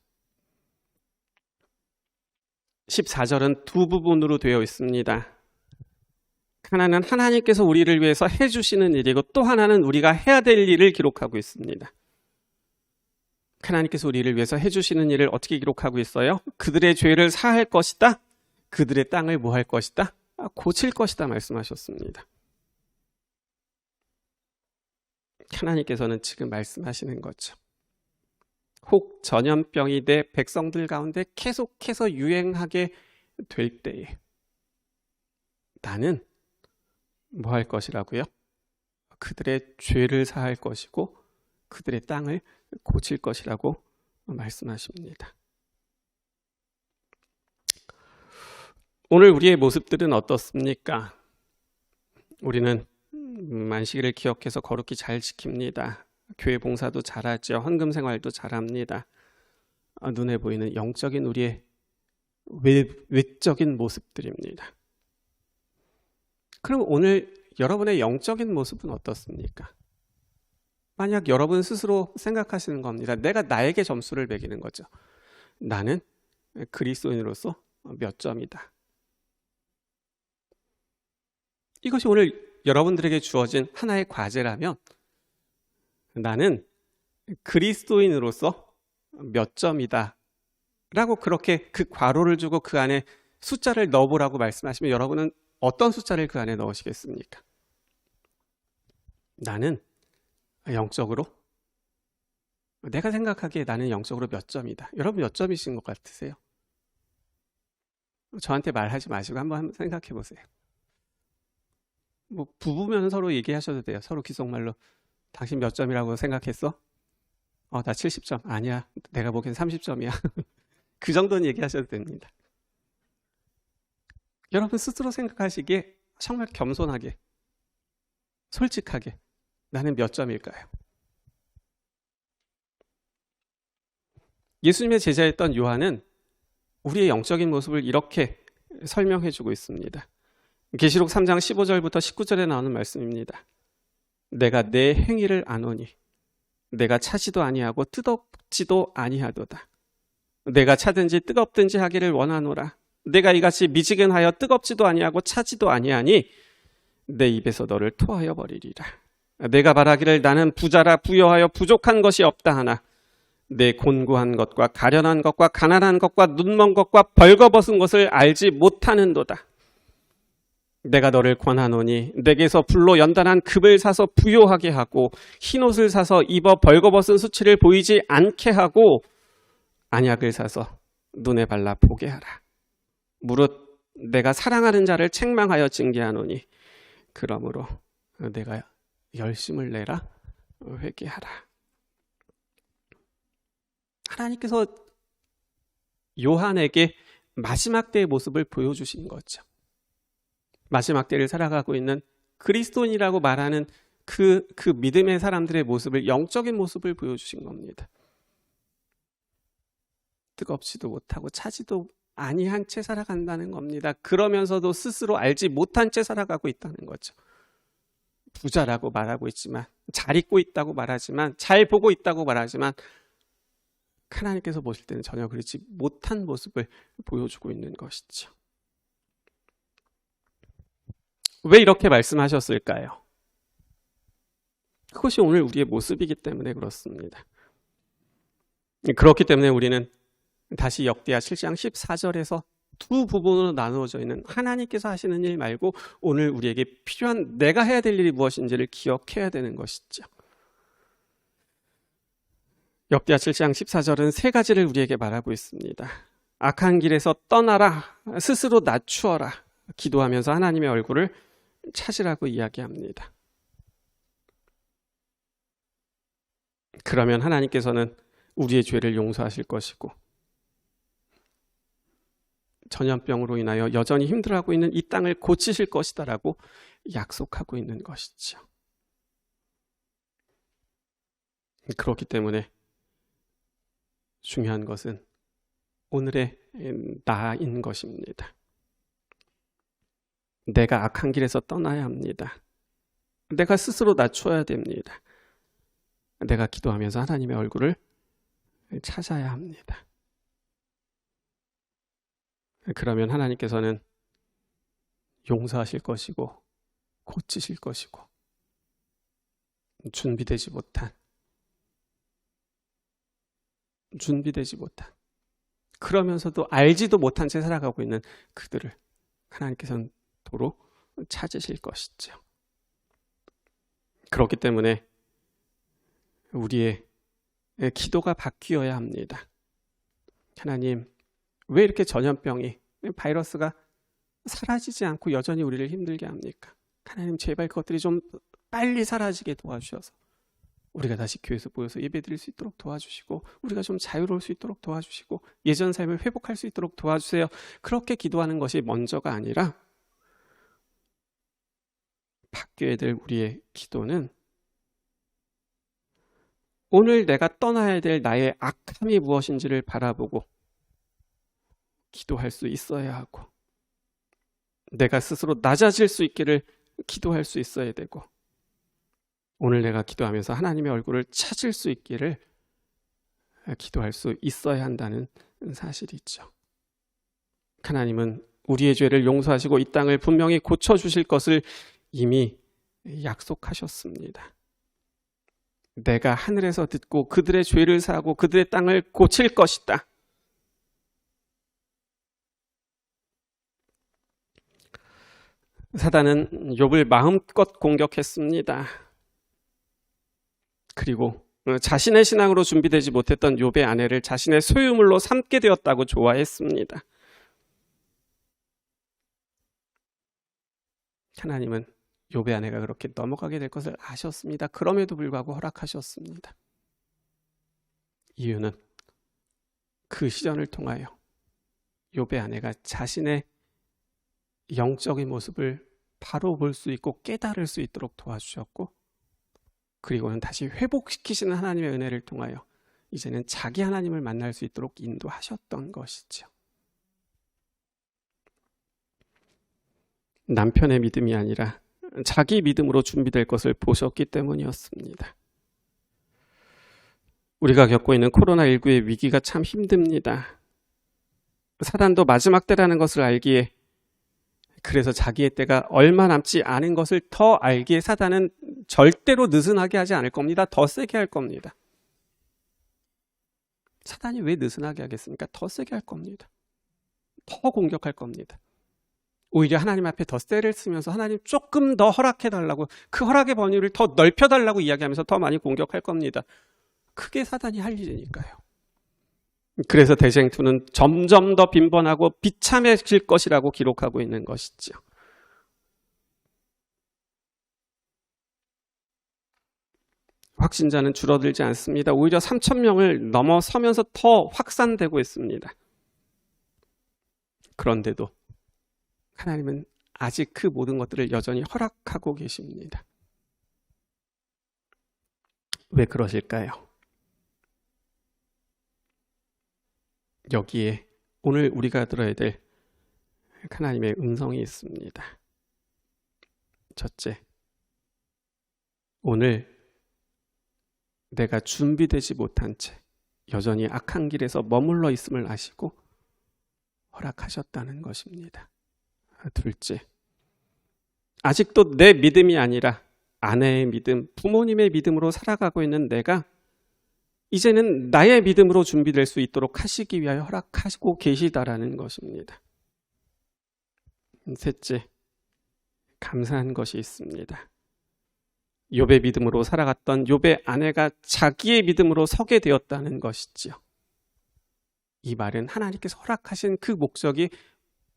14절은 두 부분으로 되어 있습니다. 하나는 하나님께서 우리를 위해서 해주시는 일이고, 또 하나는 우리가 해야 될 일을 기록하고 있습니다. 하나님께서 우리를 위해서 해주시는 일을 어떻게 기록하고 있어요? 그들의 죄를 사할 것이다. 그들의 땅을 뭐 할 것이다? 고칠 것이다 말씀하셨습니다. 하나님께서는 지금 말씀하시는 거죠. 혹 전염병이 내 백성들 가운데 계속해서 유행하게 될 때에 나는 뭐 할 것이라고요? 그들의 죄를 사할 것이고 그들의 땅을 고칠 것이라고 말씀하십니다. 오늘 우리의 모습들은 어떻습니까? 우리는 만식일을 기억해서 거룩히 잘 지킵니다. 교회 봉사도 잘하죠. 헌금 생활도 잘합니다. 눈에 보이는 영적인 우리의 외적인 모습들입니다. 그럼 오늘 여러분의 영적인 모습은 어떻습니까? 만약 여러분 스스로 생각하시는 겁니다. 내가 나에게 점수를 매기는 거죠. 나는 그리스도인으로서 몇 점이다. 이것이 오늘 여러분들에게 주어진 하나의 과제라면 나는 그리스도인으로서 몇 점이다 라고 그렇게 그 괄호를 주고 그 안에 숫자를 넣어보라고 말씀하시면 여러분은 어떤 숫자를 그 안에 넣으시겠습니까? 나는 영적으로, 내가 생각하기에 나는 영적으로 몇 점이다. 여러분 몇 점이신 것 같으세요? 저한테 말하지 마시고 한번 생각해 보세요. 뭐 부부면 서로 얘기하셔도 돼요. 서로 귓속말로 당신 몇 점이라고 생각했어? 나 70점. 아니야. 내가 보기엔 30점이야. 그 정도는 얘기하셔도 됩니다. 여러분 스스로 생각하시기에 정말 겸손하게, 솔직하게 나는 몇 점일까요? 예수님의 제자였던 요한은 우리의 영적인 모습을 이렇게 설명해 주고 있습니다. 계시록 3장 15절부터 19절에 나오는 말씀입니다. 내가 내 행위를 아노니 내가 차지도 아니하고 뜨겁지도 아니하도다. 내가 차든지 뜨겁든지 하기를 원하노라. 내가 이같이 미지근하여 뜨겁지도 아니하고 차지도 아니하니 내 입에서 너를 토하여 버리리라. 내가 말하기를 나는 부자라 부여하여 부족한 것이 없다 하나 내 곤고한 것과 가련한 것과 가난한 것과 눈먼 것과 벌거벗은 것을 알지 못하는도다. 내가 너를 권하노니 내게서 불로 연단한 금을 사서 부요하게 하고 흰옷을 사서 입어 벌거벗은 수치를 보이지 않게 하고 안약을 사서 눈에 발라 보게 하라. 무릇 내가 사랑하는 자를 책망하여 징계하노니 그러므로 내가 열심을 내라 회개하라. 하나님께서 요한에게 마지막 때의 모습을 보여주신 거죠. 마지막 때를 살아가고 있는 그리스도인이라고 말하는 그 믿음의 사람들의 모습을, 영적인 모습을 보여주신 겁니다. 뜨겁지도 못하고 차지도 아니한 채 살아간다는 겁니다. 그러면서도 스스로 알지 못한 채 살아가고 있다는 거죠. 부자라고 말하고 있지만, 잘 입고 있다고 말하지만, 잘 보고 있다고 말하지만 하나님께서 보실 때는 전혀 그렇지 못한 모습을 보여주고 있는 것이죠. 왜 이렇게 말씀하셨을까요? 그것이 오늘 우리의 모습이기 때문에 그렇습니다. 그렇기 때문에 우리는 다시 역대하 7장 14절에서 두 부분으로 나누어져 있는 하나님께서 하시는 일 말고 오늘 우리에게 필요한 내가 해야 될 일이 무엇인지를 기억해야 되는 것이죠. 역대하 7장 14절은 세 가지를 우리에게 말하고 있습니다. 악한 길에서 떠나라, 스스로 낮추어라, 기도하면서 하나님의 얼굴을 찾으라고 이야기합니다. 그러면 하나님께서는 우리의 죄를 용서하실 것이고 전염병으로 인하여 여전히 힘들어하고 있는 이 땅을 고치실 것이다라고 약속하고 있는 것이죠. 그렇기 때문에 중요한 것은 오늘의 나인 것입니다. 내가 악한 길에서 떠나야 합니다. 내가 스스로 낮춰야 됩니다. 내가 기도하면서 하나님의 얼굴을 찾아야 합니다. 그러면 하나님께서는 용서하실 것이고 고치실 것이고 준비되지 못한 그러면서도 알지도 못한 채 살아가고 있는 그들을 하나님께서는 도로 찾으실 것이죠. 그렇기 때문에 우리의 기도가 바뀌어야 합니다. 하나님, 왜 이렇게 전염병이, 바이러스가 사라지지 않고 여전히 우리를 힘들게 합니까? 하나님, 제발 그것들이 좀 빨리 사라지게 도와주셔서 우리가 다시 교회에서 모여서 예배드릴 수 있도록 도와주시고 우리가 좀 자유로울 수 있도록 도와주시고 예전 삶을 회복할 수 있도록 도와주세요. 그렇게 기도하는 것이 먼저가 아니라 바뀌어야 될 우리의 기도는 오늘 내가 떠나야 될 나의 악함이 무엇인지를 바라보고 기도할 수 있어야 하고 내가 스스로 낮아질 수 있기를 기도할 수 있어야 되고 오늘 내가 기도하면서 하나님의 얼굴을 찾을 수 있기를 기도할 수 있어야 한다는 사실이죠. 하나님은 우리의 죄를 용서하시고 이 땅을 분명히 고쳐주실 것을 이미 약속하셨습니다. 내가 하늘에서 듣고 그들의 죄를 사하고 그들의 땅을 고칠 것이다. 사단은 욥을 마음껏 공격했습니다. 그리고 자신의 신앙으로 준비되지 못했던 욥의 아내를 자신의 소유물로 삼게 되었다고 좋아했습니다. 하나님은 욥의 아내가 그렇게 넘어가게 될 것을 아셨습니다. 그럼에도 불구하고 허락하셨습니다. 이유는 그 시련을 통하여 욥의 아내가 자신의 영적인 모습을 바로 볼 수 있고 깨달을 수 있도록 도와주셨고 그리고는 다시 회복시키시는 하나님의 은혜를 통하여 이제는 자기 하나님을 만날 수 있도록 인도하셨던 것이죠. 남편의 믿음이 아니라 자기 믿음으로 준비될 것을 보셨기 때문이었습니다. 우리가 겪고 있는 코로나19의 위기가 참 힘듭니다. 사단도 마지막 때라는 것을 알기에 그래서 자기의 때가 얼마 남지 않은 것을 더 알기에 사단은 절대로 느슨하게 하지 않을 겁니다. 더 세게 할 겁니다. 사단이 왜 느슨하게 하겠습니까? 더 세게 할 겁니다. 더 공격할 겁니다. 오히려 하나님 앞에 더 쎄를 쓰면서 하나님 조금 더 허락해달라고 그 허락의 범위를 더 넓혀달라고 이야기하면서 더 많이 공격할 겁니다. 그게 사단이 할 일이니까요. 그래서 대쟁투는 점점 더 빈번하고 비참해질 것이라고 기록하고 있는 것이죠. 확진자는 줄어들지 않습니다. 오히려 3,000명을 넘어서면서 더 확산되고 있습니다. 그런데도 하나님은 아직 그 모든 것들을 여전히 허락하고 계십니다. 왜 그러실까요? 여기에 오늘 우리가 들어야 될 하나님의 음성이 있습니다. 첫째, 오늘 내가 준비되지 못한 채 여전히 악한 길에서 머물러 있음을 아시고 허락하셨다는 것입니다. 둘째, 아직도 내 믿음이 아니라 아내의 믿음, 부모님의 믿음으로 살아가고 있는 내가 이제는 나의 믿음으로 준비될 수 있도록 하시기 위하여 허락하시고 계시다라는 것입니다. 셋째, 감사한 것이 있습니다. 욥의 믿음으로 살아갔던 욥의 아내가 자기의 믿음으로 서게 되었다는 것이지요. 이 말은 하나님께서 허락하신 그 목적이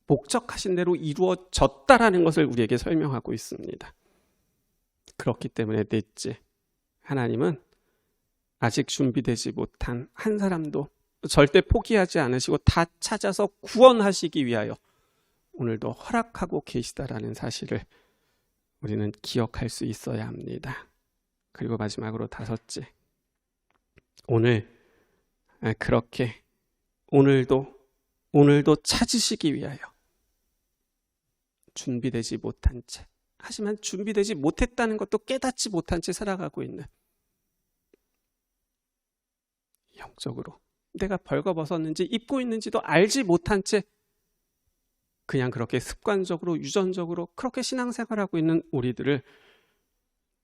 목적하신 대로 이루어졌다라는 것을 우리에게 설명하고 있습니다. 그렇기 때문에 넷째, 하나님은 아직 준비되지 못한 한 사람도 절대 포기하지 않으시고 다 찾아서 구원하시기 위하여 오늘도 허락하고 계시다라는 사실을 우리는 기억할 수 있어야 합니다. 그리고 마지막으로 다섯째, 오늘 그렇게 오늘도 찾으시기 위하여 준비되지 못한 채, 하지만 준비되지 못했다는 것도 깨닫지 못한 채 살아가고 있는, 영적으로 내가 벌거벗었는지 입고 있는지도 알지 못한 채 그냥 그렇게 습관적으로 유전적으로 그렇게 신앙생활하고 있는 우리들을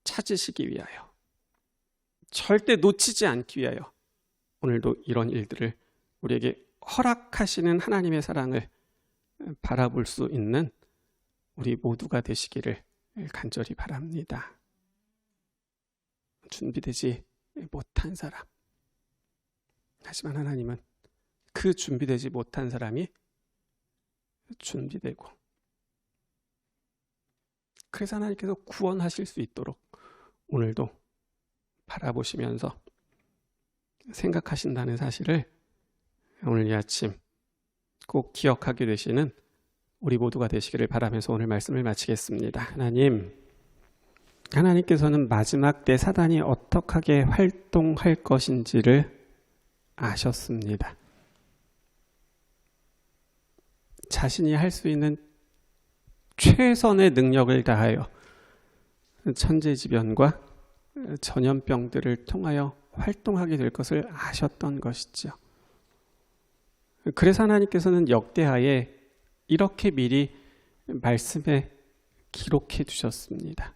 찾으시기 위하여, 절대 놓치지 않기 위하여 오늘도 이런 일들을 우리에게 허락하시는 하나님의 사랑을 바라볼 수 있는 우리 모두가 되시기를 간절히 바랍니다. 준비되지 못한 사람, 하지만 하나님은 그 준비되지 못한 사람이 준비되고, 그래서 하나님께서 구원하실 수 있도록 오늘도 바라보시면서 생각하신다는 사실을 오늘 이 아침 꼭 기억하게 되시는 우리 모두가 되시기를 바라면서 오늘 말씀을 마치겠습니다. 하나님께서는 마지막 때 사단이 어떻게 활동할 것인지를 아셨습니다. 자신이 할 수 있는 최선의 능력을 다하여 천재지변과 전염병들을 통하여 활동하게 될 것을 아셨던 것이죠. 그래서 하나님께서는 역대하에 이렇게 미리 말씀에 기록해 두셨습니다.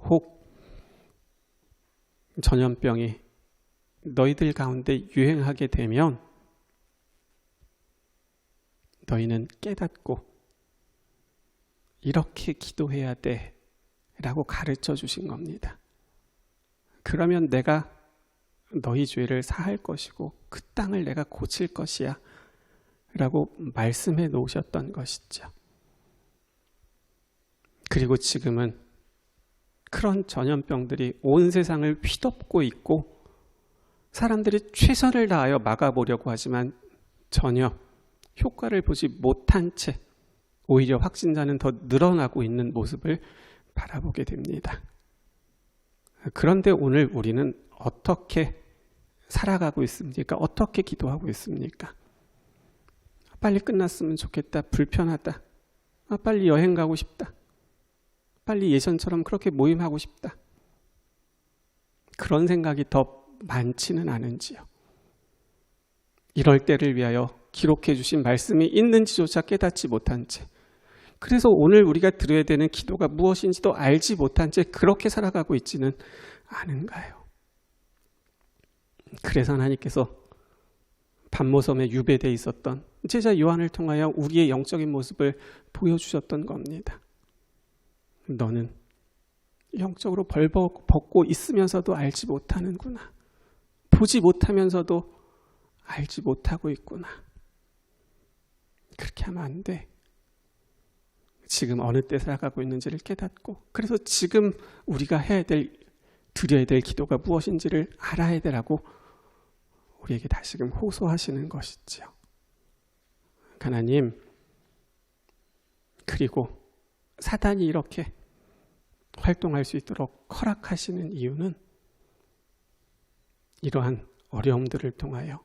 혹 전염병이 너희들 가운데 유행하게 되면 너희는 깨닫고 이렇게 기도해야 돼 라고 가르쳐 주신 겁니다. 그러면 내가 너희 죄를 사할 것이고 그 땅을 내가 고칠 것이야 라고 말씀해 놓으셨던 것이죠. 그리고 지금은 그런 전염병들이 온 세상을 휘덮고 있고 사람들이 최선을 다하여 막아보려고 하지만 전혀 효과를 보지 못한 채 오히려 확진자는 더 늘어나고 있는 모습을 바라보게 됩니다. 그런데 오늘 우리는 어떻게 살아가고 있습니까? 어떻게 기도하고 있습니까? 빨리 끝났으면 좋겠다. 불편하다. 빨리 여행 가고 싶다. 빨리 예전처럼 그렇게 모임하고 싶다. 그런 생각이 더 많지는 않은지요. 이럴 때를 위하여 기록해 주신 말씀이 있는지조차 깨닫지 못한 채, 그래서 오늘 우리가 드려야 되는 기도가 무엇인지도 알지 못한 채 그렇게 살아가고 있지는 않은가요? 그래서 하나님께서 반모섬에 유배되어 있었던 제자 요한을 통하여 우리의 영적인 모습을 보여주셨던 겁니다. 너는 영적으로 벌벗고 있으면서도 알지 못하는구나. 보지 못하면서도 알지 못하고 있구나. 그렇게 하면 안 돼. 지금 어느 때 살아가고 있는지를 깨닫고, 그래서 지금 우리가 드려야 될 기도가 무엇인지를 알아야 되라고 우리에게 다시금 호소하시는 것이지요. 하나님, 그리고 사단이 이렇게 활동할 수 있도록 허락하시는 이유는 이러한 어려움들을 통하여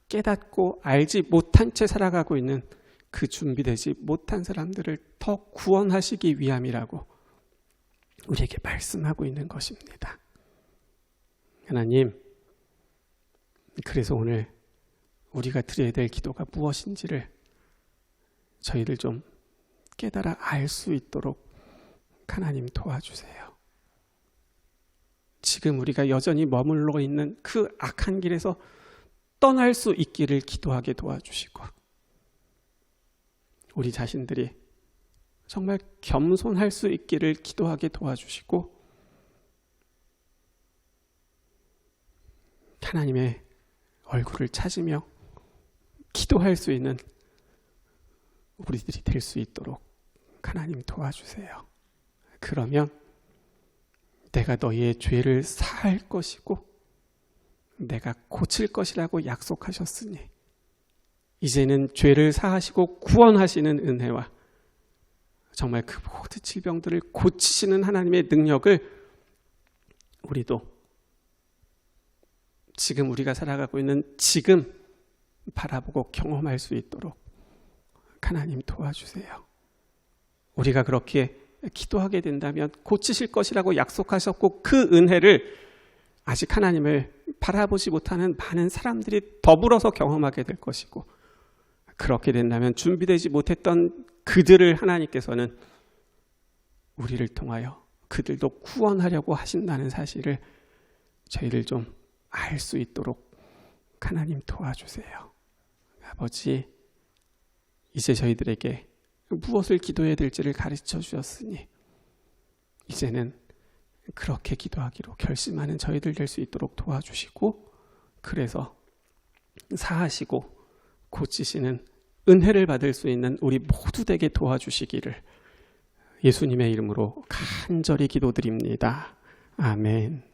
깨닫고 알지 못한 채 살아가고 있는 그 준비되지 못한 사람들을 더 구원하시기 위함이라고 우리에게 말씀하고 있는 것입니다. 하나님, 그래서 오늘 우리가 드려야 될 기도가 무엇인지를 저희를 좀 깨달아 알 수 있도록 하나님 도와주세요. 지금 우리가 여전히 머물러 있는 그 악한 길에서 떠날 수 있기를 기도하게 도와주시고, 우리 자신들이 정말 겸손할 수 있기를 기도하게 도와주시고, 하나님의 얼굴을 찾으며 기도할 수 있는 우리들이 될 수 있도록 하나님 도와주세요. 그러면 내가 너희의 죄를 사할 것이고 내가 고칠 것이라고 약속하셨으니 이제는 죄를 사하시고 구원하시는 은혜와 정말 그 모든 질병들을 고치시는 하나님의 능력을 우리도 지금 우리가 살아가고 있는 지금 바라보고 경험할 수 있도록 하나님 도와주세요. 우리가 그렇게 기도하게 된다면 고치실 것이라고 약속하셨고 그 은혜를 아직 하나님을 바라보지 못하는 많은 사람들이 더불어서 경험하게 될 것이고, 그렇게 된다면 준비되지 못했던 그들을 하나님께서는 우리를 통하여 그들도 구원하려고 하신다는 사실을 저희를 좀 알 수 있도록 하나님 도와주세요. 아버지, 이제 저희들에게 무엇을 기도해야 될지를 가르쳐 주셨으니 이제는 그렇게 기도하기로 결심하는 저희들 될 수 있도록 도와주시고, 그래서 사하시고 고치시는 은혜를 받을 수 있는 우리 모두 되게 도와주시기를 예수님의 이름으로 간절히 기도드립니다. 아멘.